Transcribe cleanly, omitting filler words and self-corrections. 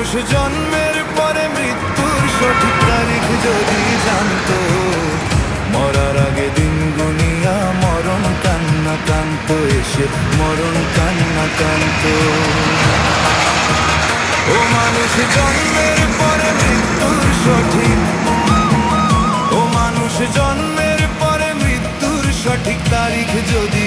মানুষ জন্মের পরে মৃত্যুর সঠিক তারিখ যদি জানতো, মরার আগে দিন গুনিয়া মরণ কান্না কান্ত, এসে মরণ কান্না কান্ত। ও মানুষ জন্মের পরে মৃত্যুর সঠিক, ও মানুষ জন্মের পরে মৃত্যুর সঠিক তারিখ যদি